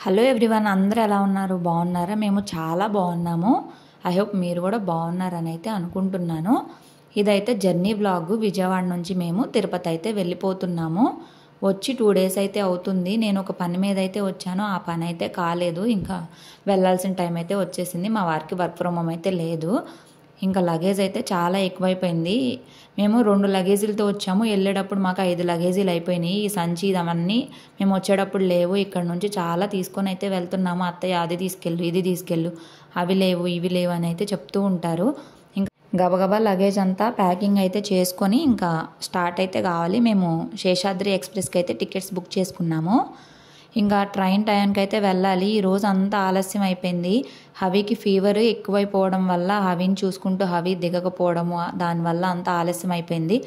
Hello everyone, అందరూ ఎలా ఉన్నారు? బాగున్నారా? మేము చాలా బాగున్నాము. ఐ హోప్ మీరు కూడా బాగున్నారని అయితే అనుకుంటున్నాను. ఇదైతే జర్నీ వ్లాగ్. విజయవాడ నుంచి మేము తిరుపతి అయితే వెళ్ళిపోతున్నాము. వచ్చి 2 డేస్ అయితే అవుతుంది. నేను ఒక పని మీద అయితే వచ్చాను. ఆ పని అయితే కాలేదు. ఇంకా వెళ్ళాల్సిన టైం అయితే వచ్చేసింది. మా వారికి వర్క్ ఫ్రమ్ హోమ్ అయితే లేదు. ఇంకా లగేజ్ అయితే చాలా ఎక్కువైపోయింది. మేము 2 లగేజీలతో వచ్చాము. వెళ్ళేటప్పుడు మాకు 5 లగేజీలు అయిపోయినాయి. ఈ సంచి అవన్నీ మేము వచ్చేటప్పుడు లేవు. ఇక్కడ నుంచి చాలా తీసుకొని అయితే వెళ్తున్నాము. అత్తయ్య అది తీసుకెళ్ళు, ఇది తీసుకెళ్ళు, అవి లేవు, ఇవి లేవు అని అయితే చెప్తూ ఉంటారు. ఇంకా గబగబా లగేజ్ అంతా ప్యాకింగ్ అయితే చేసుకొని ఇంకా స్టార్ట్ అయితే కావాలి. మేము శేషాద్రి ఎక్స్ప్రెస్కి అయితే టికెట్స్ బుక్ చేసుకున్నాము. ఇంకా ట్రైన్ టైంకి అయితే వెళ్ళాలి. ఈరోజు అంతా ఆలస్యం అయిపోయింది. హవికి ఫీవర్ ఎక్కువైపోవడం వల్ల హవిని చూసుకుంటూ హవి దిగకపోవడము, దానివల్ల అంతా ఆలస్యం అయిపోయింది.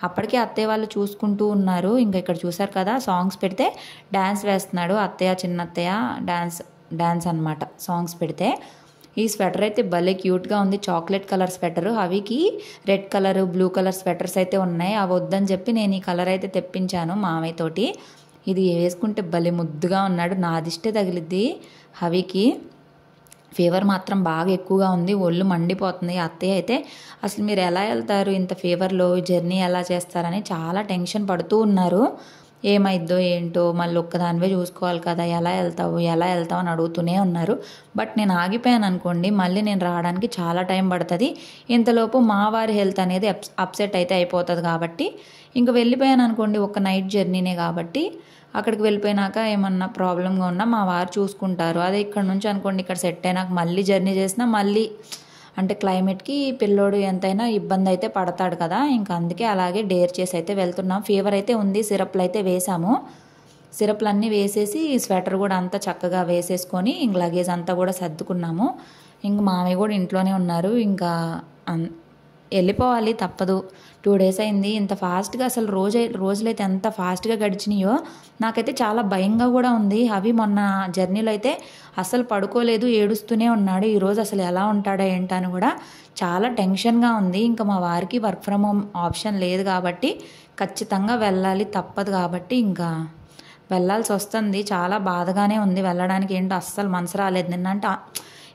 అప్పటికే అత్తయ్య వాళ్ళు చూసుకుంటూ ఉన్నారు. ఇంకా ఇక్కడ చూసారు కదా, సాంగ్స్ పెడితే డ్యాన్స్ వేస్తున్నాడు అత్తయ్య, చిన్నత్తయ్య డ్యాన్స్ అనమాట సాంగ్స్ పెడితే. ఈ స్వెటర్ అయితే భలే క్యూట్గా ఉంది. Chocolate colour sweater. హవికి red colour, blue colour sweaters అయితే ఉన్నాయి. అవి వద్దని చెప్పి నేను ఈ కలర్ అయితే తెప్పించాను మామయ్య తోటి. ఇది వేసుకుంటే భలే ముద్దుగా ఉన్నాడు. నా దిష్టే తగిలిద్ది హవికి. ఫీవర్ మాత్రం బాగా ఎక్కువగా ఉంది. ఒళ్ళు మండిపోతుంది. అత్తయ్య అయితే అసలు మీరు ఎలా వెళ్తారు ఇంత ఫీవర్లో, జర్నీ ఎలా చేస్తారని చాలా టెన్షన్ పడుతూ ఉన్నారు. ఏమైద్దో ఏంటో, మళ్ళీ ఒక్కదానివే చూసుకోవాలి కదా, ఎలా వెళ్తావు అని అడుగుతూనే ఉన్నారు. బట్ నేను ఆగిపోయాను అనుకోండి, మళ్ళీ నేను రావడానికి చాలా టైం పడుతుంది. ఇంతలోపు మా వారి హెల్త్ అనేది అప్సెట్ అయితే అయిపోతుంది. కాబట్టి ఇంక వెళ్ళిపోయాను అనుకోండి, ఒక నైట్ జర్నీనే కాబట్టి అక్కడికి వెళ్ళిపోయినాక ఏమన్నా ప్రాబ్లంగా ఉన్నా మా వారు చూసుకుంటారు. అదే ఇక్కడ నుంచి అనుకోండి, ఇక్కడ సెట్ అయినాక మళ్ళీ జర్నీ చేసినా మళ్ళీ అంటే క్లైమేట్కి పిల్లోడు ఎంతైనా ఇబ్బంది అయితే పడతాడు కదా. ఇంకా అందుకే అలాగే డేర్ చేసి అయితే వెళ్తున్నాం. ఫీవర్ అయితే ఉంది. సిరప్లు అయితే వేసాము. సిరప్లు అన్నీ వేసేసి స్వెటర్ కూడా అంతా చక్కగా వేసేసుకొని ఇంక లగేజ్ అంతా కూడా సర్దుకున్నాము. ఇంక మామయ్య కూడా ఇంట్లోనే ఉన్నారు. ఇంకా వెళ్ళిపోవాలి, తప్పదు. 2 డేస్ అయింది. ఇంత ఫాస్ట్గా అసలు రోజులైతే ఎంత ఫాస్ట్గా గడిచినాయో నాకైతే చాలా భయంగా కూడా ఉంది. అవి మొన్న జర్నీలో అయితే అసలు పడుకోలేదు, ఏడుస్తూనే ఉన్నాడు. ఈరోజు అసలు ఎలా ఉంటాడో ఏంటని కూడా చాలా టెన్షన్గా ఉంది. ఇంకా మా వారికి వర్క్ ఫ్రమ్ హోమ్ ఆప్షన్ లేదు కాబట్టి ఖచ్చితంగా వెళ్ళాలి, తప్పదు. కాబట్టి ఇంకా వెళ్ళాల్సి వస్తుంది. చాలా బాధగానే ఉంది. వెళ్ళడానికి ఏంటో అస్సలు మనసు రాలేదు. నిన్నంటే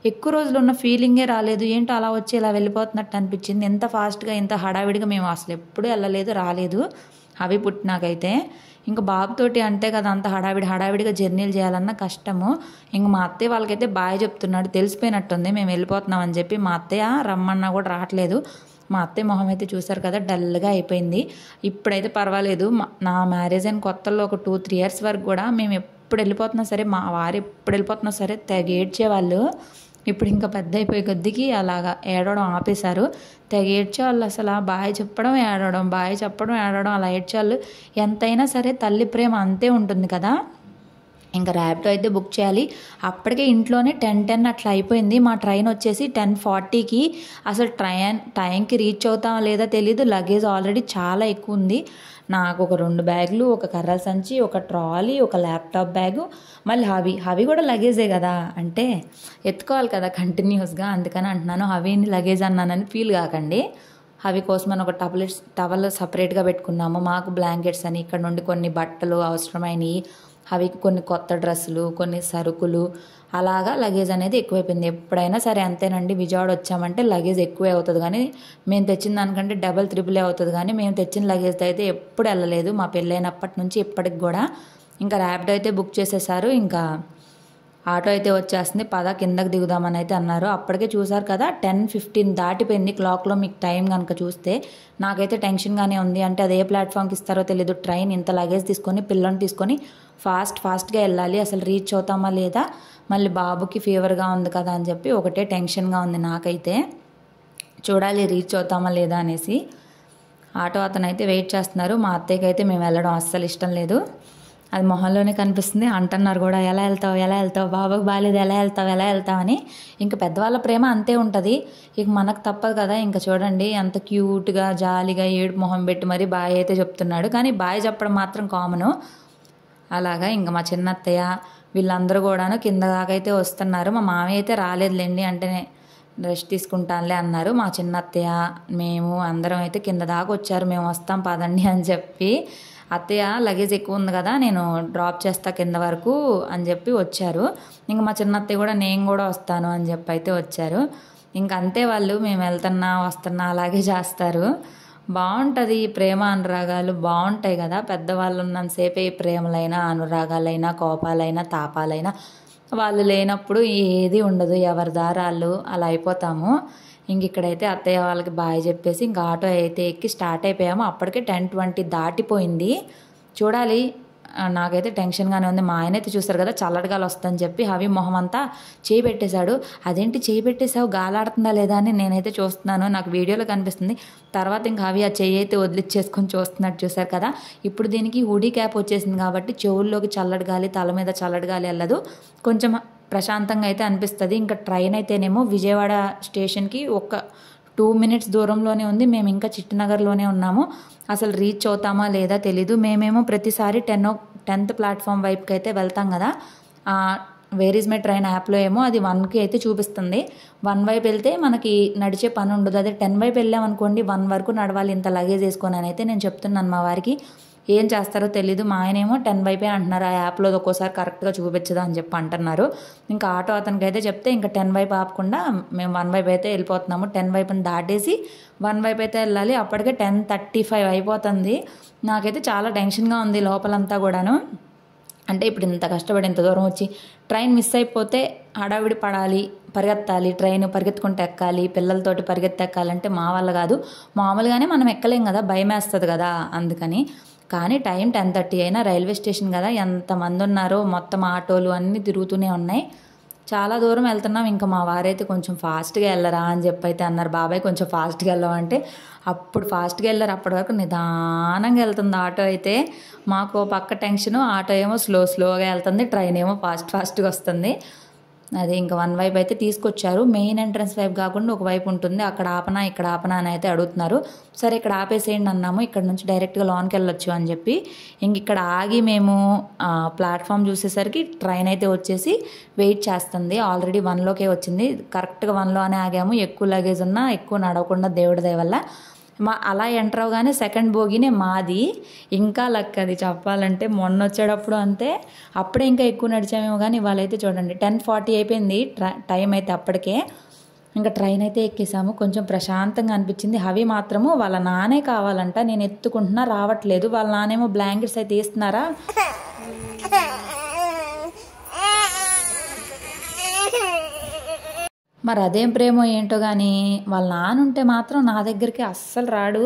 ఎక్కువ రోజులు ఉన్న ఫీలింగే రాలేదు. ఏంటో అలా వచ్చి ఇలా వెళ్ళిపోతున్నట్టు అనిపించింది. ఎంత ఫాస్ట్గా, ఎంత హడావిడిగా మేము అసలు ఎప్పుడూ వెళ్ళలేదు, రాలేదు. అవి పుట్టినాకైతే ఇంకా బాబుతోటి అంతే కదా, అంత హడావిడిగా జర్నీలు చేయాలన్నా కష్టము. ఇంక మా అత్తయ్య వాళ్ళకైతే బాయ్ చెప్తున్నాడు. తెలిసిపోయినట్టుంది మేము వెళ్ళిపోతున్నామని చెప్పి. మా అత్తయ్య రమ్మన్నా కూడా రావట్లేదు. మా అత్తయ్య మొహం అయితే చూసారు కదా, డల్గా అయిపోయింది. ఇప్పుడైతే పర్వాలేదు. నా మ్యారేజ్ అయిన కొత్తలో ఒక 2-3 ఇయర్స్ వరకు కూడా మేము ఎప్పుడు వెళ్ళిపోతున్నా సరే, మా వారు ఎప్పుడు వెళ్ళిపోతున్నా సరే తెగ ఏడ్చేవాళ్ళు. ఇప్పుడు ఇంకా పెద్ద అయిపోయే కొద్దికి అలాగా ఏడవడం ఆపేశారు. తెగ ఏడ్చేవాళ్ళు. అసలు బాయ్ చెప్పడం ఏడవడం, బాయ్ చెప్పడం ఏడవడం, అలా ఏడ్చేవాళ్ళు. ఎంతైనా సరే తల్లి ప్రేమ అంతే ఉంటుంది కదా. ఇంకా ర్యాపిడో అయితే బుక్ చేయాలి. అప్పటికే ఇంట్లోనే 10:10 అట్లా అయిపోయింది. మా ట్రైన్ వచ్చేసి 10:40కి. అసలు టైంకి రీచ్ అవుతామో లేదా తెలీదు. లగేజ్ ఆల్రెడీ చాలా ఎక్కువ ఉంది. నాకు ఒక 2 బ్యాగులు, ఒక కర్రల సంచి, ఒక ట్రాలీ, ఒక ల్యాప్టాప్ బ్యాగు, మళ్ళీ హవి కూడా లగేజే కదా, అంటే ఎత్తుకోవాలి కదా కంటిన్యూస్గా. అందుకని అంటున్నాను, హవిని లగేజ్ అన్నానని ఫీల్ కాకండి. హవి కోసం అని ఒక టవల్ సపరేట్గా పెట్టుకున్నాము. మాకు బ్లాంకెట్స్ అని, ఇక్కడ నుండి కొన్ని బట్టలు అవసరమైనవి, అవికి కొన్ని కొత్త డ్రెస్సులు, కొన్ని సరుకులు, అలాగా లగేజ్ అనేది ఎక్కువైపోయింది. ఎప్పుడైనా సరే అంతేనండి. విజయవాడ వచ్చామంటే లగేజ్ ఎక్కువే అవుతుంది, కానీ మేము తెచ్చిన దానికంటే డబల్ త్రిబులే అవుతుంది. కానీ మేము తెచ్చిన లగేజ్తో అయితే ఎప్పుడు వెళ్ళలేదు, మా పెళ్ళైనప్పటి నుంచి ఇప్పటికి కూడా. ఇంకా ర్యాపిడో అయితే బుక్ చేసేసారు. ఇంకా ఆటో అయితే వచ్చేస్తుంది, పద కిందకి దిగుదామని అయితే అన్నారు. అప్పటికే చూసారు కదా 10:15 దాటిపోయింది. క్లాక్లో మీకు టైం కనుక చూస్తే నాకైతే టెన్షన్గానే ఉంది. అంటే అదే ప్లాట్ఫామ్కి ఇస్తారో తెలీదు. ట్రైన్ ఇంత లగేజ్ తీసుకొని, పిల్లల్ని తీసుకొని ఫాస్ట్గా వెళ్ళాలి. అసలు రీచ్ అవుతామా లేదా, మళ్ళీ బాబుకి ఫీవర్గా ఉంది కదా అని చెప్పి ఒకటే టెన్షన్గా ఉంది నాకైతే. చూడాలి రీచ్ అవుతామా లేదా అనేసి. ఆటో అతను అయితే వెయిట్ చేస్తున్నారు. మా అత్తయ్యకి అయితే మేము వెళ్ళడం అస్సలు ఇష్టం లేదు. అది మొహంలోనే కనిపిస్తుంది. అంటున్నారు కూడా, ఎలా వెళ్తావు, బాబాకు బాగాలేదు, ఎలా వెళ్తావు అని. ఇంకా పెద్దవాళ్ళ ప్రేమ అంతే ఉంటుంది. ఇక మనకు తప్పదు కదా. ఇంకా చూడండి ఎంత క్యూట్గా, జాలీగా, ఏడుపు మొహం పెట్టి మరి బాయ్ అయితే చెప్తున్నాడు. కానీ బాయ్ చెప్పడం మాత్రం కామను. అలాగా ఇంకా మా చిన్నత్తయ్య వీళ్ళందరూ కూడాను కింద దాకైతే వస్తున్నారు. మా మామయ్య అయితే రాలేదులేండి, అంటే రెస్ట్ తీసుకుంటానులే అన్నారు. మా చిన్నత్తయ్య మేము అందరం అయితే కింద దాకా వచ్చారు. మేము వస్తాం పదండి అని చెప్పి. అత్తయ్య లగేజ్ ఎక్కువ ఉంది కదా, నేను డ్రాప్ చేస్తా కింద వరకు అని చెప్పి వచ్చారు. ఇంకా మా చిన్న అత్తయ్య కూడా నేను కూడా వస్తాను అని చెప్పి అయితే వచ్చారు. ఇంకా అంతే, వాళ్ళు మేము వెళ్తున్నా వస్తున్నా అలాగే చేస్తారు. బాగుంటుంది. ప్రేమ అనురాగాలు బాగుంటాయి కదా, పెద్దవాళ్ళు ఉన్నంతసేపే ప్రేమలైనా అనురాగాలైనా కోపాలైనా తాపాలైనా. వాళ్ళు లేనప్పుడు ఏది ఉండదు, ఎవరి దారాలు అలా అయిపోతాము. ఇంక ఇక్కడైతే అత్తయ్య వాళ్ళకి బాయ్ చెప్పేసి ఇంకా ఆటో అయితే ఎక్కి స్టార్ట్ అయిపోయాము. అప్పటికే 10:20 దాటిపోయింది. చూడాలి, నాకైతే టెన్షన్గానే ఉంది. మా ఆయన అయితే చూస్తారు కదా చల్లటిగాలి వస్తుందని చెప్పి హవి మొహం అంతా చేయి పెట్టేశాడు. అదేంటి చేయి పెట్టేసావు, గాలాడుతుందా లేదా అని నేనైతే చూస్తున్నాను, నాకు వీడియోలో కనిపిస్తుంది. తర్వాత ఇంకా హవి ఆ చెయ్యి అయితే వదిలిచ్చేసుకొని చూస్తున్నట్టు చూసారు కదా. ఇప్పుడు దీనికి హుడీ క్యాప్ వచ్చేసింది కాబట్టి చెవుల్లోకి చల్లటి గాలి, తల మీద చల్లటి గాలి వెళ్ళదు, కొంచెం ప్రశాంతంగా అయితే అనిపిస్తుంది. ఇంకా ట్రైన్ అయితేనేమో విజయవాడ స్టేషన్కి ఒక 2 minutes దూరంలోనే ఉంది. మేము ఇంకా చిట్టినగర్లోనే ఉన్నాము. అసలు రీచ్ అవుతామా లేదా తెలీదు. మేమేమో ప్రతిసారి 10th ప్లాట్ఫామ్ వైపుకి అయితే వెళ్తాం కదా, వేర్ ఈజ్ మై ట్రైన్ యాప్లో ఏమో అది 1కి అయితే చూపిస్తుంది. 1 వైపు వెళ్తే మనకి నడిచే పని ఉండదు. అదే 10 వైపు వెళ్ళామనుకోండి 1 వరకు నడవాలి ఇంత లగేజ్ వేసుకొని అని అయితే నేను చెప్తున్నాను మా వారికి. ఏం చేస్తారో తెలీదు. మా ఆయన ఏమో 10 వైపే అంటున్నారు, ఆ యాప్లో ఒక్కోసారి కరెక్ట్గా చూపించదు అని చెప్పి అంటున్నారు. ఇంకా ఆటో అతనికి అయితే చెప్తే ఇంకా 10 వైపు ఆపకుండా మేము 1 వైపు అయితే వెళ్ళిపోతున్నాము. 10 వైపుని దాటేసి 1 వైపు అయితే వెళ్ళాలి. అప్పటికే 10:35 అయిపోతుంది. నాకైతే చాలా టెన్షన్గా ఉంది లోపలంతా కూడాను. అంటే ఇప్పుడు ఇంత కష్టపడి ఇంత దూరం వచ్చి ట్రైన్ మిస్ అయిపోతే హడావిడి పడాలి, పరిగెత్తాలి, ట్రైన్ పరిగెత్తుకుంటూ ఎక్కాలి, పిల్లలతోటి పరిగెత్తెక్కాలంటే మా వల్ల కాదు. మామూలుగానే మనం ఎక్కలేం కదా, భయం వేస్తుంది కదా, అందుకని. కానీ టైం 10:30 అయినా రైల్వే స్టేషన్ కదా, ఎంతమంది ఉన్నారో, మొత్తం ఆటోలు అన్నీ తిరుగుతూనే ఉన్నాయి. చాలా దూరం వెళ్తున్నాం. ఇంకా మా వారైతే కొంచెం ఫాస్ట్గా వెళ్ళరా అని చెప్పి అయితే అన్నారు. బాబాయ్ కొంచెం ఫాస్ట్గా వెళ్ళామంటే అప్పుడు ఫాస్ట్గా వెళ్ళారు. అప్పటి వరకు నిదానంగా వెళ్తుంది ఆటో అయితే. మాకు పక్క టెన్షను, ఆటో ఏమో స్లోగా వెళ్తుంది, ట్రైన్ ఏమో ఫాస్ట్గా వస్తుంది. అది ఇంకా 1 వైపు అయితే తీసుకొచ్చారు. మెయిన్ ఎంట్రన్స్ వైపు కాకుండా ఒక వైపు ఉంటుంది, అక్కడ ఆపనా ఇక్కడ ఆపనా అని అయితే అడుగుతున్నారు. సరే ఇక్కడ ఆపేసేయండి అన్నాము, ఇక్కడ నుంచి డైరెక్ట్గా లోన్కి వెళ్ళొచ్చు అని చెప్పి. ఇంక ఇక్కడ ఆగి మేము ప్లాట్ఫామ్ చూసేసరికి ట్రైన్ అయితే వచ్చేసి వెయిట్ చేస్తుంది. ఆల్రెడీ 1లోకే వచ్చింది. కరెక్ట్గా 1లోనే ఆగాము. ఎక్కువ లగేజ్ ఉన్నా ఎక్కువ నడవకుండా దేవుడి దయ వల్ల అలా ఎంటర్ అవగానే సెకండ్ బోగినే మాది. ఇంకా లక్ అది చెప్పాలంటే. మొన్న వచ్చేటప్పుడు అంతే, అప్పుడే ఇంకా ఎక్కువ నడిచామేమో కానీ ఇవాళైతే చూడండి 10:40 అయిపోయింది టైం అయితే అప్పటికే. ఇంకా ట్రైన్ అయితే ఎక్కేసాము. కొంచెం ప్రశాంతంగా అనిపించింది. హవి మాత్రము వాళ్ళ నానే కావాలంట, నేను ఎత్తుకుంటున్నా రావట్లేదు. వాళ్ళ నానేమో బ్లాంకెట్స్ అయితే వేస్తున్నారా. మరి అదేం ప్రేమో ఏంటో కానీ వాళ్ళ నాన్న ఉంటే మాత్రం నా దగ్గరికి అస్సలు రాడు.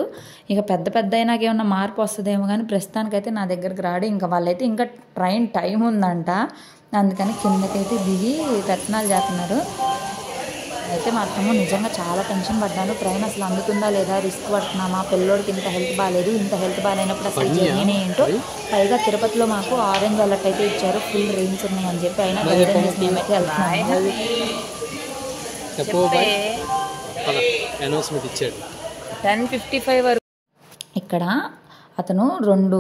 ఇక పెద్ద అయినాక ఏమన్నా మార్పు వస్తుందేమో కానీ ప్రస్తుతానికైతే నా దగ్గరికి రాడు. ఇంకా వాళ్ళైతే ఇంకా ట్రైన్ టైం ఉందంట, అందుకని కిందకైతే దిగి రత్నాలు చేస్తున్నారు. అయితే మాత్రము నిజంగా చాలా టెన్షన్ పడ్డాను. ట్రైన్ అసలు అందుతుందా లేదా, రిస్క్ పడుతున్నామా, పిల్లోడికి ఇంత హెల్త్ బాగాలేదు, ఇంత హెల్త్ బాగాలేనప్పుడు అసలు జర్నీ ఏంటో. పైగా తిరుపతిలో మాకు ఆరెంజ్ అలర్ట్ అయితే ఇచ్చారు, ఫుల్ రెయిన్స్ ఉన్నాయి అని చెప్పి. అయినా మేమైతే వెళ్తున్నాము. 10:55 వరకు. ఇక్కడ అతను 2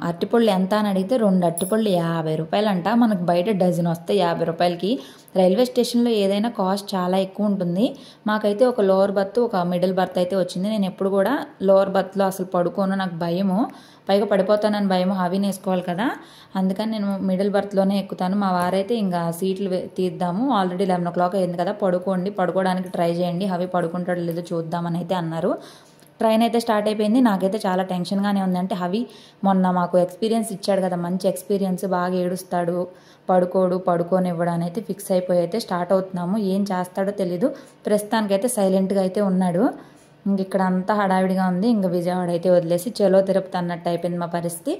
అరటిపళ్ళు ఎంత అని అడిగితే 2 అరటిపళ్ళు 50 రూపాయలు అంట. మనకు బయట డజన్ వస్తాయి 50 రూపాయలకి. రైల్వే స్టేషన్లో ఏదైనా కాస్ట్ చాలా ఎక్కువ ఉంటుంది. మాకైతే ఒక లోవర్ బర్త్ ఒక మిడిల్ బర్త్ అయితే వచ్చింది. నేను ఎప్పుడు కూడా లోవర్ బర్త్లో అసలు పడుకోను, నాకు భయము, పైగా పడిపోతానని భయము, హవిని వేసుకోవాలి కదా, అందుకని నేను మిడిల్ బర్త్లోనే ఎక్కుతాను. మా వారైతే ఇంకా సీట్లు తీద్దాము, ఆల్రెడీ 11 o'clock అయింది కదా, పడుకోండి, పడుకోవడానికి ట్రై చేయండి, హవి పడుకుంటాడు లేదో చూద్దామని అయితే అన్నారు. ట్రైన్ అయితే స్టార్ట్ అయిపోయింది. నాకైతే చాలా టెన్షన్గానే ఉంది. అంటే హవి మొన్న మాకు ఎక్స్పీరియన్స్ ఇచ్చాడు కదా, మంచి ఎక్స్పీరియన్స్, బాగా ఏడుస్తాడు, పడుకోనివ్వడానికి అయితే ఫిక్స్ అయిపోయి అయితే స్టార్ట్ అవుతున్నాము. ఏం చేస్తాడో తెలీదు. ప్రస్తుతానికైతే సైలెంట్గా అయితే ఉన్నాడు. ఇంక ఇక్కడ అంతా హడావిడిగా ఉంది. ఇంక విజయవాడ అయితే వదిలేసి చలో తిరుపతి అన్నట్టు అయిపోయింది మా పరిస్థితి.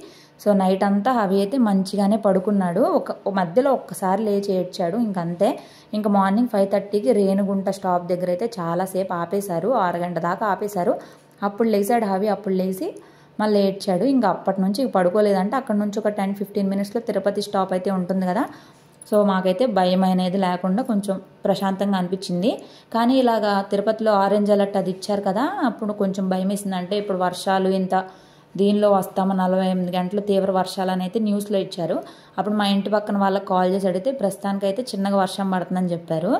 సో నైట్ అంతా హవి అయితే మంచిగానే పడుకున్నాడు. మధ్యలో ఒక్కసారి లేచి ఏడ్చాడు, ఇంకంతే. ఇంకా మార్నింగ్ 5:30కి రేణుగుంట స్టాప్ దగ్గర అయితే చాలాసేపు ఆపేశారు, 6 గంటల దాకా ఆపేశారు. అప్పుడు లేచాడు హవి. అప్పుడు లేచి మళ్ళీ ఏడ్చాడు. ఇంకా అప్పటి నుంచి పడుకోలేదంటే అక్కడ నుంచి ఒక 10-15 minutesలో తిరుపతి స్టాప్ అయితే ఉంటుంది కదా. సో మాకైతే భయం అనేది లేకుండా కొంచెం ప్రశాంతంగా అనిపించింది. కానీ ఇలాగా తిరుపతిలో ఆరెంజ్ అలర్ట్ అది ఇచ్చారు కదా, అప్పుడు కొంచెం భయం వేసింది. అంటే ఇప్పుడు వర్షాలు ఇంత దీనిలో వస్తాము, 48 గంటలు తీవ్ర వర్షాలు అని అయితే న్యూస్లో ఇచ్చారు. అప్పుడు మా ఇంటి పక్కన వాళ్ళకి కాల్ చేసి అడిగితే ప్రస్తుతానికైతే చిన్నగా వర్షం పడుతుందని చెప్పారు.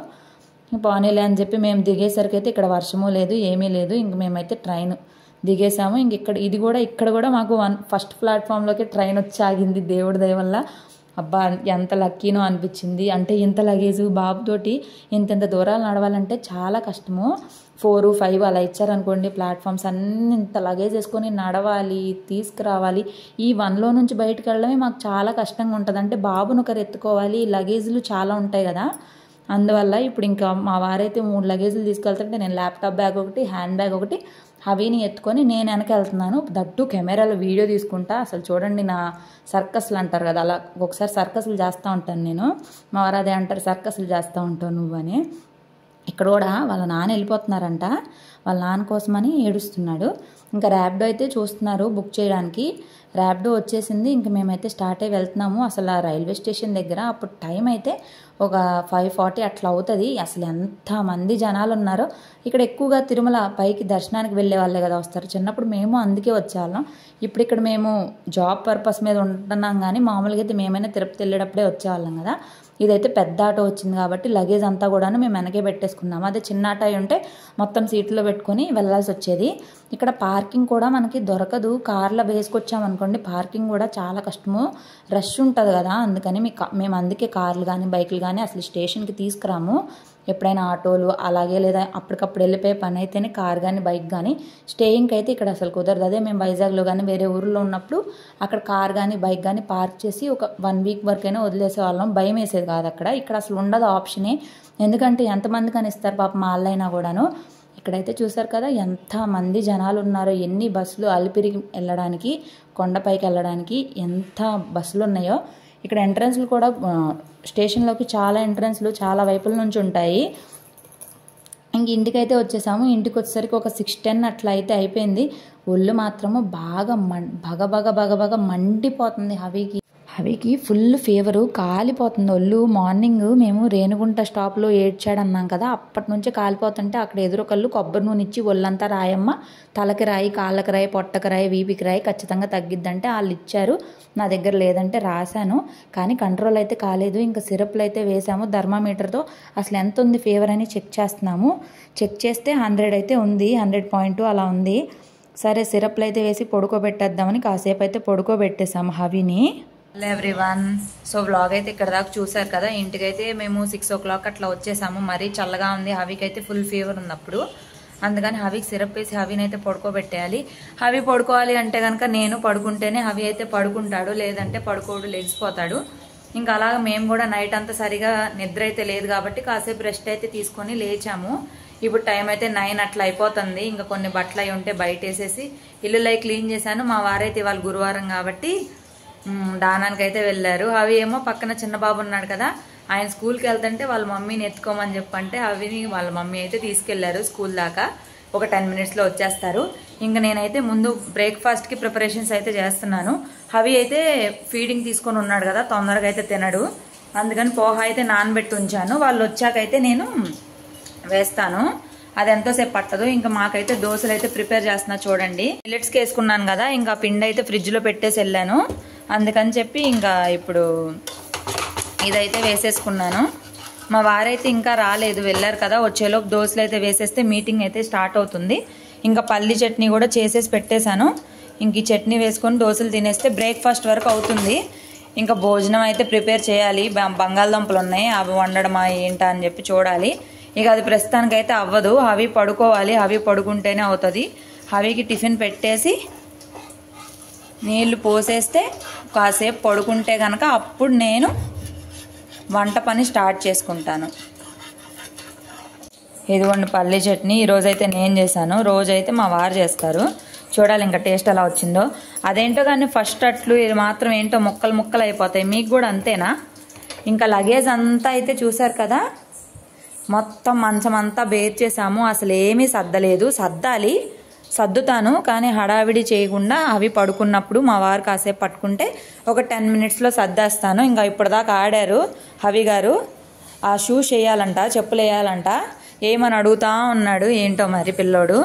పోనీలే అని చెప్పి మేము దిగేసరికి అయితే ఇక్కడ వర్షము లేదు, ఏమీ లేదు. ఇంక మేమైతే ట్రైన్ దిగేసాము. ఇంక ఇక్కడ కూడా మాకు ఫస్ట్ ప్లాట్ఫామ్లోకి ట్రైన్ వచ్చి ఆగింది దేవుడి దయ వల్ల. అబ్బా ఎంత లక్కీనో అనిపించింది. అంటే ఇంత లగేజ్ బాబుతోటి ఇంత దూరాలు నడవాలంటే చాలా కష్టము. 4, 5 అలా ఇచ్చారనుకోండి ప్లాట్ఫామ్స్ అన్నీ ఇంత లగేజ్ వేసుకొని నడవాలి, తీసుకురావాలి. ఈ 1లో నుంచి బయటకు వెళ్ళడమే మాకు చాలా కష్టంగా ఉంటుంది. అంటే బాబును ఒకరు ఎత్తుకోవాలి, లగేజ్లు చాలా ఉంటాయి కదా. అందువల్ల ఇప్పుడు ఇంకా మా వారైతే 3 లగేజ్లు తీసుకెళ్తుంటే నేను ల్యాప్టాప్ బ్యాగ్ ఒకటి, హ్యాండ్ బ్యాగ్ ఒకటి, హవీని ఎత్తుకొని నేను వెనక వెళ్తున్నాను. దట్టు కెమెరాలో వీడియో తీసుకుంటా. అసలు చూడండి నా సర్కస్లు అంటారు కదా, అలా ఒకసారి సర్కస్లు చేస్తూ ఉంటాను నేను. మా వారు అదే అంటారు, సర్కస్లు చేస్తూ ఉంటావు నువ్వు అని. ఇక్కడ కూడా వాళ్ళ నాన్న వెళ్ళిపోతున్నారంట, వాళ్ళ నాన్న కోసమని ఏడుస్తున్నాడు. ఇంకా ర్యాపిడో అయితే చూస్తున్నారు బుక్ చేయడానికి. ర్యాపిడో వచ్చేసింది. ఇంక మేమైతే స్టార్ట్ అయ్యి వెళ్తున్నాము. అసలు ఆ రైల్వే స్టేషన్ దగ్గర అప్పుడు టైం అయితే ఒక 5:40 అట్లా అవుతుంది. అసలు ఎంతమంది జనాలు ఉన్నారో. ఇక్కడ ఎక్కువగా తిరుమల పైకి దర్శనానికి వెళ్ళే వాళ్ళే కదా వస్తారు. చిన్నప్పుడు మేము అందుకే వచ్చేవాళ్ళం. ఇప్పుడు ఇక్కడ మేము జాబ్ పర్పస్ మీద ఉంటున్నాం కానీ మామూలుగా అయితే మేమైనా తిరుపతి వెళ్ళేటప్పుడే వచ్చేవాళ్ళం కదా. ఇదైతే పెద్ద ఆటో వచ్చింది కాబట్టి లగేజ్ అంతా కూడాను మేము వెనకే పెట్టేసుకున్నాము. అదే చిన్న ఆటో ఉంటే మొత్తం సీట్లో పెట్టుకొని వెళ్ళాల్సి వచ్చేది. ఇక్కడ పార్కింగ్ కూడా మనకి దొరకదు. కార్లో వేసుకొచ్చామనుకోండి పార్కింగ్ కూడా చాలా కష్టము, రష్ ఉంటుంది కదా. అందుకని మేము అందుకే కార్లు కానీ బైకులు కానీ అసలు స్టేషన్కి తీసుకురాము. ఎప్పుడైనా ఆటోలు అలాగే లేదా అప్పటికప్పుడు వెళ్ళిపోయే పని అయితేనే కార్ కానీ బైక్ కానీ. స్టేయింగ్కి అయితే ఇక్కడ అసలు కుదరదు. అదే మేము వైజాగ్లో కానీ వేరే ఊరిలో ఉన్నప్పుడు అక్కడ కార్ కానీ బైక్ కానీ పార్క్ చేసి ఒక 1 వీక్ వరకైనా వదిలేసేవాళ్ళం. భయం వేసేది కాదు అక్కడ. ఇక్కడ అసలు ఉండదు ఆప్షనే. ఎందుకంటే ఎంతమంది కానీ ఇస్తారు పాప మా వాళ్ళైనా కూడాను. ఇక్కడైతే చూసారు కదా ఎంతమంది జనాలు ఉన్నారో, ఎన్ని బస్సులు అలిపిరి వెళ్ళడానికి, కొండపైకి వెళ్ళడానికి ఎంత బస్సులు ఉన్నాయో. ఇక్కడ ఎంట్రన్స్లు కూడా స్టేషన్లోకి చాలా ఎంట్రన్స్లు చాలా వైపుల నుంచి ఉంటాయి. ఇంక ఇంటికైతే వచ్చేసాము. ఇంటికి వచ్చేసరికి ఒక 6:10 అట్లా అయితే అయిపోయింది. ఒళ్ళు మాత్రము బాగా బగబగ మండిపోతుంది. హవికి ఫుల్ ఫీవరు, కాలిపోతుంది ఒళ్ళు. మార్నింగ్ మేము రేణుగుంట స్టాప్లో ఏడ్చాడన్నాం కదా, అప్పటి నుంచే కాలిపోతుంటే అక్కడ ఎదురొకళ్ళు కొబ్బరి నూనె ఇచ్చి ఒళ్ళంతా రాయమ్మ, తలకి రాయి, కాళ్ళకి రాయి, పొట్టకి రాయి, వీపికి రాయి, ఖచ్చితంగా తగ్గిద్దంటే వాళ్ళు ఇచ్చారు. నా దగ్గర లేదంటే రాశాను, కానీ కంట్రోల్ అయితే కాలేదు. ఇంకా సిరప్లు అయితే వేసాము థర్మామీటర్తో. అసలు ఎంత ఉంది ఫీవర్ అని చెక్ చేస్తున్నాము. చెక్ చేస్తే 100 అయితే ఉంది, 100.2 అలా ఉంది. సరే సిరప్లు అయితే వేసి పడుకోబెట్టేద్దామని కాసేపు అయితే పడుకోబెట్టేసాము హవిని. హలో ఎవ్రీవన్, సో వ్లాగ్ అయితే ఇక్కడ దాకా చూసారు కదా. ఇంటికైతే మేము 6 o'clock అట్లా వచ్చేసాము. మరీ చల్లగా ఉంది, హవికి అయితే ఫుల్ ఫీవర్ ఉన్నప్పుడు. అందుకని హవికి సిరప్ వేసి హవిని అయితే పడుకోబెట్టేయాలి. హవి పడుకోవాలి అంటే కనుక నేను పడుకుంటేనే హవి అయితే పడుకుంటాడు, లేదంటే పడుకోడు, లేచిపోతాడు. ఇంకా అలాగా మేము కూడా నైట్ అంతా సరిగా నిద్ర అయితే లేదు కాబట్టి కాసేపు రెస్ట్ అయితే తీసుకొని లేచాము. ఇప్పుడు టైం అయితే 9 అట్లా అయిపోతుంది. ఇంకా కొన్ని బట్టలు అవి ఉంటే బయట వేసేసి ఇల్లులై క్లీన్ చేశాను. మా వారైతే ఇవాళ గురువారం కాబట్టి దానానికి అయితే వెళ్ళారు. అవి ఏమో పక్కన చిన్న బాబు ఉన్నాడు కదా, ఆయన స్కూల్కి వెళ్తుంటే వాళ్ళ మమ్మీని ఎత్తుకోమని చెప్పంటే అవిని వాళ్ళ మమ్మీ అయితే తీసుకెళ్లారు స్కూల్ దాకా. ఒక 10 minutesలో వచ్చేస్తారు. ఇంకా నేనైతే ముందు బ్రేక్ఫాస్ట్కి ప్రిపరేషన్స్ అయితే చేస్తున్నాను. అవి అయితే ఫీడింగ్ తీసుకొని ఉన్నాడు కదా, తొందరగా అయితే తినడు. అందుకని పోహా అయితే నానబెట్టి ఉంచాను. వాళ్ళు వచ్చాకైతే నేను వేస్తాను. అది ఎంతోసేపు పట్టదు. ఇంకా మాకైతే దోశలు అయితే ప్రిపేర్ చేస్తున్నా చూడండి. మిల్లెట్స్కి వేసుకున్నాను కదా, ఇంకా పిండి అయితే ఫ్రిడ్జ్లో పెట్టేసి వెళ్ళాను. అందుకని చెప్పి ఇంకా ఇప్పుడు ఇదైతే వేసేసుకున్నాను. మా వారైతే ఇంకా రాలేదు, వెళ్ళారు కదా. వచ్చేలోపు దోశలు అయితే వేసేస్తే మీటింగ్ అయితే స్టార్ట్ అవుతుంది. ఇంకా పల్లి చట్నీ కూడా చేసేసి పెట్టేశాను. ఇంక ఈ చట్నీ వేసుకొని దోశలు తినేస్తే బ్రేక్ఫాస్ట్ వరకు అవుతుంది. ఇంకా భోజనం అయితే ప్రిపేర్ చేయాలి. బంగాళదుంపలు ఉన్నాయి, అవి వండడమా ఏంటా అని చెప్పి చూడాలి. ఇక అది ప్రస్తుతానికైతే అవ్వదు. హవి పడుకోవాలి, హవి పడుకుంటేనే అవుతుంది. హవికి టిఫిన్ పెట్టేసి నీళ్లు పోసేస్తే కాసేపు పడుకుంటే కనుక అప్పుడు నేను వంట పని స్టార్ట్ చేసుకుంటాను. ఇదిగోండి పల్లి చట్నీ. ఈరోజైతే నేను చేశాను, రోజైతే మా వారు చేస్తారు. చూడాలి ఇంకా టేస్ట్ ఎలా వచ్చిందో. అదేంటో కానీ ఫస్ట్ అట్లు ఇది మాత్రం ఏంటో ముక్కలు ముక్కలు అయిపోతాయి. మీకు కూడా అంతేనా? ఇంకా లగేజ్ అంతా అయితే చూసారు కదా, మొత్తం మంచం అంతా బేర్ చేసాము. అసలు ఏమీ సర్దలేదు. సర్దుతాను కానీ హడావిడి చేయకుండా అవి పడుకున్నప్పుడు మా వారు కాసేపు పట్టుకుంటే ఒక 10 minutesలో సర్దేస్తాను. ఇంకా ఇప్పటిదాకా ఆడారు హవి గారు. ఆ షూస్ వేయాలంట, చెప్పులు వేయాలంట, ఏమని అడుగుతా ఉన్నాడు. ఏంటో మరి పిల్లోడు.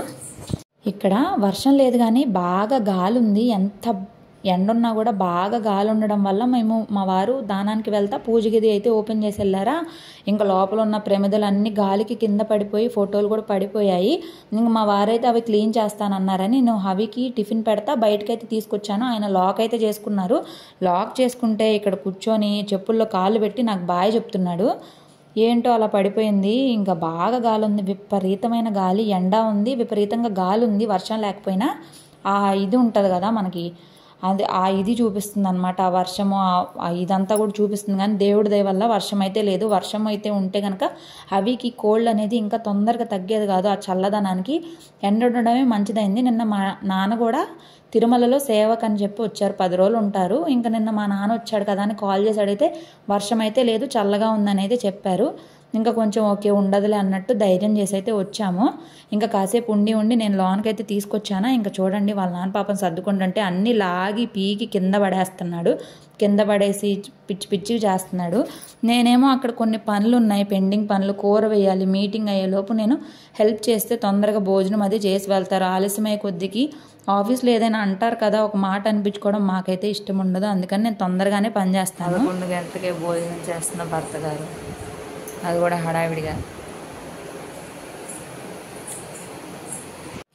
ఇక్కడ వర్షం లేదు కానీ బాగా గాలి ఉంది. ఎండ ఉన్నా కూడా బాగా గాలి ఉండడం వల్ల మేము మా వారు దానానికి వెళ్తా పూజ గది అయితే ఓపెన్ చేసి వెళ్ళారా. ఇంకా లోపల ఉన్న ప్రమిదలు అన్ని గాలికి కింద పడిపోయి ఫోటోలు కూడా పడిపోయాయి. ఇంక మా వారైతే అవి క్లీన్ చేస్తానన్నారని నేను హవికి టిఫిన్ పెడతా బయటకైతే తీసుకొచ్చాను. ఆయన లాక్ అయితే చేసుకున్నారు. లాక్ చేసుకుంటే ఇక్కడ కూర్చొని చెప్పుల్లో కాళ్ళు పెట్టి నాకు బాయ్ చెప్తున్నాడు. ఏంటో అలా పడిపోయింది. ఇంకా బాగా గాలి ఉంది, విపరీతమైన గాలి, ఎండ ఉంది, విపరీతంగా గాలి ఉంది. వర్షం లేకపోయినా ఇది ఉంటుంది కదా మనకి, అది ఇది చూపిస్తుంది అనమాట. ఆ వర్షము ఇదంతా కూడా చూపిస్తుంది. కానీ దేవుడి దయ వల్ల వర్షం అయితే లేదు. వర్షం అయితే ఉంటే కనుక అవికి కోల్డ్ అనేది ఇంకా తొందరగా తగ్గేది కాదు. ఆ చల్లదనానికి ఎండ ఉండడమే మంచిదైంది. నిన్న మా నాన్న కూడా తిరుమలలో సేవకు అని చెప్పి వచ్చారు, 10 రోజులు ఉంటారు. ఇంకా నిన్న మా నాన్న వచ్చాడు కదా అని కాల్ చేసి అడిగితే వర్షం అయితే లేదు, చల్లగా ఉందని అయితే చెప్పారు. ఇంకా కొంచెం ఓకే ఉండదులే అన్నట్టు ధైర్యం చేసి అయితే వచ్చాము. ఇంకా కాసేపు ఉండి నేను లోన్కి అయితే తీసుకొచ్చాను. ఇంకా చూడండి వాళ్ళ నాన్న పాపం సర్దుకుంటుంటే అన్నీ లాగి పీకి కింద పడేస్తున్నాడు. కింద పడేసి పిచ్చి చేస్తున్నాడు. నేనేమో అక్కడ కొన్ని పనులు ఉన్నాయి, పెండింగ్ పనులు, కూర వేయాలి. మీటింగ్ అయ్యేలోపు నేను హెల్ప్ చేస్తే తొందరగా భోజనం అది చేసి వెళ్తారు. ఆలస్యమయ్యే కొద్దికి ఆఫీస్లో ఏదైనా అంటారు కదా, ఒక మాట అనిపించుకోవడం మాకైతే ఇష్టం ఉండదు. అందుకని నేను తొందరగానే పని చేస్తాను. 11 గంటలకే భోజనం చేస్తున్న భర్త గారు, అది కూడా హడావిడిగా.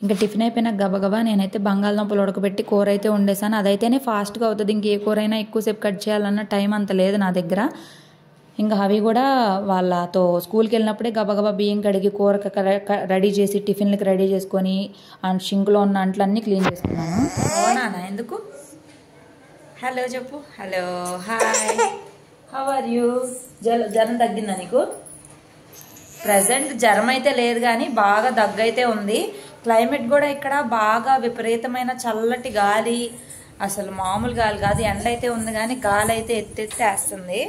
ఇంకా టిఫిన్ అయిపోయినా గబగబా నేనైతే బంగాళదుంపలు ఉడకబెట్టి కూర అయితే వండేసాను. అదైతేనే ఫాస్ట్గా అవుతుంది. ఇంకే కూర అయినా ఎక్కువసేపు కట్ చేయాలన్న టైం అంత లేదు నా దగ్గర. ఇంకా అవి కూడా వాళ్ళతో స్కూల్కి వెళ్ళినప్పుడే గబగబా బియ్యం కడిగి కూర రెడీ చేసి టిఫిన్లకి రెడీ చేసుకొని షింక్లో ఉన్న అంట్లన్నీ క్లీన్ చేసుకున్నాను. అవునా, ఎందుకు? హలో చెప్పు. Hello, hi, how are you? జ్వరం తగ్గిందా నీకు? ప్రజెంట్ జ్వరం అయితే లేదు కానీ బాగా దగ్గు అయితే ఉంది. క్లైమేట్ కూడా ఇక్కడ బాగా విపరీతమైన చల్లటి గాలి, అసలు మామూలు గాలి కాదు. ఎండ అయితే ఉంది కానీ గాలి అయితే ఎత్తేస్తుంది.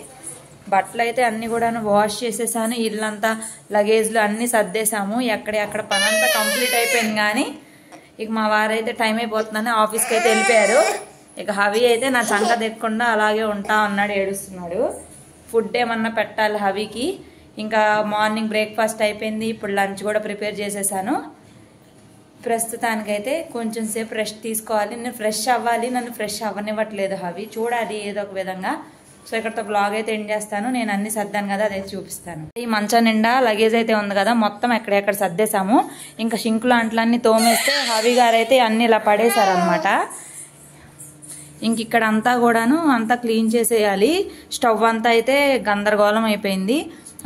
బట్టలు అయితే అన్నీ కూడా వాష్ చేసేసాను. ఇల్లంతా లగేజ్లు అన్నీ సర్దేశాము. ఎక్కడ పని అంతా కంప్లీట్ అయిపోయింది. కానీ ఇక మా వారైతే టైం అయిపోతుందని ఆఫీస్కి అయితే వెళ్ళిపోయారు. ఇక హవి అయితే నా చంక తెక్కకుండా అలాగే ఉంటా అన్నాడు, ఏడుస్తున్నాడు. ఫుడ్ ఏమన్నా పెట్టాలి హవికి. ఇంకా మార్నింగ్ బ్రేక్ఫాస్ట్ అయిపోయింది. ఇప్పుడు లంచ్ కూడా ప్రిపేర్ చేసేసాను. ప్రస్తుతానికైతే కొంచెం సేపు రెస్ట్ తీసుకోవాలి. నేను ఫ్రెష్ అవ్వాలి, నన్ను ఫ్రెష్ అవ్వనివ్వట్లేదు హవి. చూడాలి ఏదో ఒక విధంగా. సో ఇక్కడతో బ్లాగ్ అయితే ఎండ్ చేస్తాను. నేను అన్ని సర్దాను కదా, అదైతే చూపిస్తాను. ఈ మంచం నిండా లగేజ్ అయితే ఉంది కదా, మొత్తం ఎక్కడెక్కడ సర్దేశాము. ఇంకా షింకులు అంట్లన్నీ తోమేస్తే హవి గారు అయితే అన్ని ఇలా పడేశారనమాట. ఇంక ఇక్కడ అంతా కూడాను అంతా క్లీన్ చేసేయాలి. స్టవ్ అంతా అయితే గందరగోళం అయిపోయింది.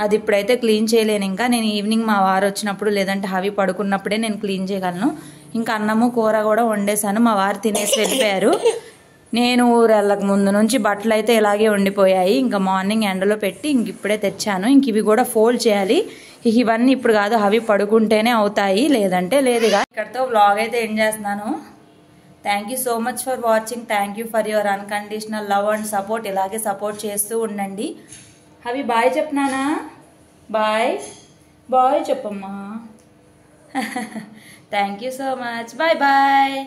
అది ఇప్పుడైతే క్లీన్ చేయలేను. ఇంకా నేను ఈవినింగ్ మా వారు వచ్చినప్పుడు లేదంటే హవి పడుకున్నప్పుడే నేను క్లీన్ చేయగలను. ఇంకా అన్నము కూర కూడా వండేసాను. మా వారు తినేసి వెళ్ళిపోయారు. నేను ఊరెళ్ళక ముందు నుంచి బట్టలు అయితే ఇలాగే ఉండిపోయాయి. ఇంకా మార్నింగ్ ఎండలో పెట్టి ఇంక ఇప్పుడే తెచ్చాను. ఇంక ఇవి కూడా ఫోల్డ్ చేయాలి. ఇవన్నీ ఇప్పుడు కాదు, అవి పడుకుంటేనే అవుతాయి, లేదంటే లేదుగా. ఇక్కడతో వ్లాగ్ అయితే ఎండ్ చేస్తున్నాను. Thank you so much for watching. Thank you for your unconditional love and support. ఇలాగే సపోర్ట్ చేస్తూ ఉండండి. అవి బాయ్ చెప్పనానా? బాయ్ బాయ్ చెప్పమ్మా. Thank you so much. Bye bye.